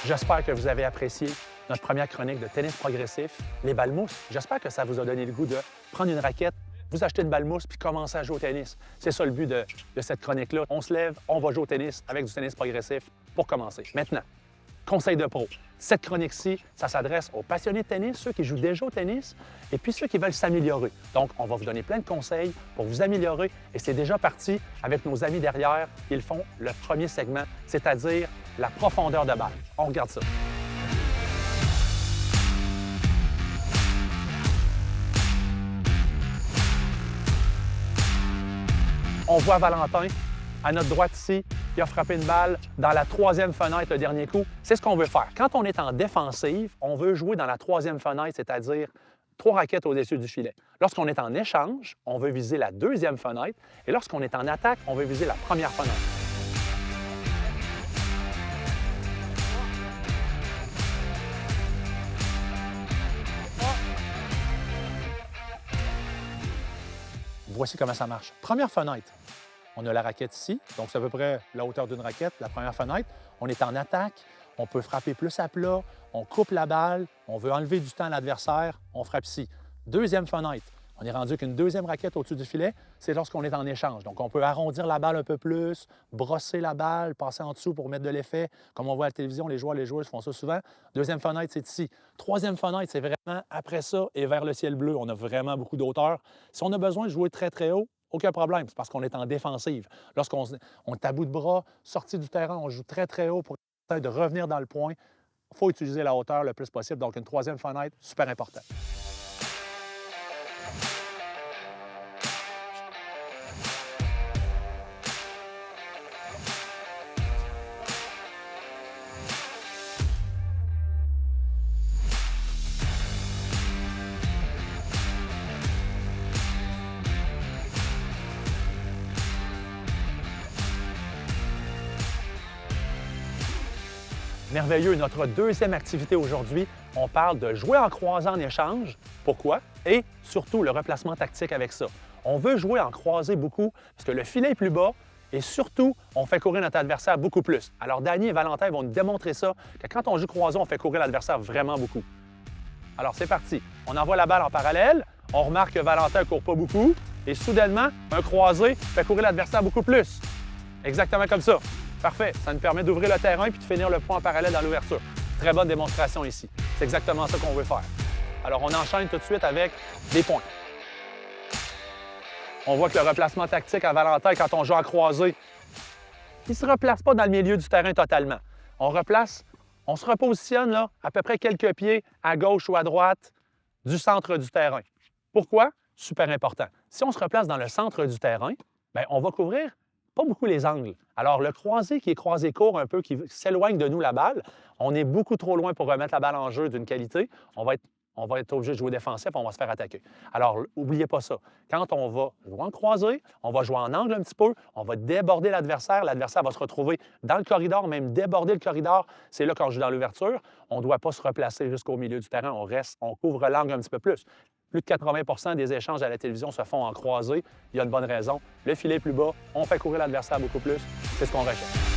J'espère que vous avez apprécié notre première chronique de tennis progressif, les balles mousses. J'espère que ça vous a donné le goût de prendre une raquette, vous acheter une balle mousse puis commencer à jouer au tennis. C'est ça le but de cette chronique-là. On se lève, on va jouer au tennis avec du tennis progressif pour commencer. Maintenant, conseil de pro. Cette chronique-ci, ça s'adresse aux passionnés de tennis, ceux qui jouent déjà au tennis, et puis ceux qui veulent s'améliorer. Donc, on va vous donner plein de conseils pour vous améliorer, et c'est déjà parti avec nos amis derrière. Ils font le premier segment, c'est-à-dire la profondeur de balle. On regarde ça. On voit Valentin, à notre droite ici, qui a frappé une balle dans la troisième fenêtre le dernier coup. C'est ce qu'on veut faire. Quand on est en défensive, on veut jouer dans la troisième fenêtre, c'est-à-dire 3 raquettes au-dessus du filet. Lorsqu'on est en échange, on veut viser la deuxième fenêtre. Et lorsqu'on est en attaque, on veut viser la première fenêtre. Voici comment ça marche. Première fenêtre. On a la raquette ici, donc c'est à peu près la hauteur d'une raquette, la première fenêtre. On est en attaque, on peut frapper plus à plat, on coupe la balle, on veut enlever du temps à l'adversaire, on frappe ici. Deuxième fenêtre, on est rendu qu'une deuxième raquette au-dessus du filet, c'est lorsqu'on est en échange. Donc on peut arrondir la balle un peu plus, brosser la balle, passer en dessous pour mettre de l'effet. Comme on voit à la télévision, les joueurs font ça souvent. Deuxième fenêtre, c'est ici. Troisième fenêtre, c'est vraiment après ça et vers le ciel bleu. On a vraiment beaucoup d'auteur. Si on a besoin de jouer très, très haut, aucun problème, c'est parce qu'on est en défensive. Lorsqu'on est à bout de bras, sorti du terrain, on joue très, très haut pour essayer de revenir dans le point. Il faut utiliser la hauteur le plus possible. Donc, une troisième fenêtre, super important. Merveilleux, notre deuxième activité aujourd'hui, on parle de jouer en croisant en échange. Pourquoi? Et surtout, le replacement tactique avec ça. On veut jouer en croisé beaucoup parce que le filet est plus bas et surtout, on fait courir notre adversaire beaucoup plus. Alors, Danny et Valentin vont nous démontrer ça, que quand on joue croisé, on fait courir l'adversaire vraiment beaucoup. Alors, c'est parti. On envoie la balle en parallèle. On remarque que Valentin ne court pas beaucoup. Et soudainement, un croisé fait courir l'adversaire beaucoup plus. Exactement comme ça. Parfait. Ça nous permet d'ouvrir le terrain puis de finir le point en parallèle dans l'ouverture. Très bonne démonstration ici. C'est exactement ça qu'on veut faire. Alors, on enchaîne tout de suite avec des points. On voit que le replacement tactique à Valentin, quand on joue en croisé, il ne se replace pas dans le milieu du terrain totalement. On se repositionne là, à peu près quelques pieds à gauche ou à droite du centre du terrain. Pourquoi? Super important. Si on se replace dans le centre du terrain, bien, on va couvrir pas beaucoup les angles. Alors, le croisé qui est croisé court un peu, qui s'éloigne de nous la balle, on est beaucoup trop loin pour remettre la balle en jeu d'une qualité. On va être obligé de jouer défensif, on va se faire attaquer. Alors, n'oubliez pas ça. Quand on va jouer en croisé, on va jouer en angle un petit peu, on va déborder l'adversaire. L'adversaire va se retrouver dans le corridor, même déborder le corridor. C'est là qu'on joue dans l'ouverture. On ne doit pas se replacer jusqu'au milieu du terrain. On couvre l'angle un petit peu plus. Plus de 80 des échanges à la télévision se font en croisé. Il y a une bonne raison. Le filet est plus bas, on fait courir l'adversaire beaucoup plus. C'est ce qu'on recherche.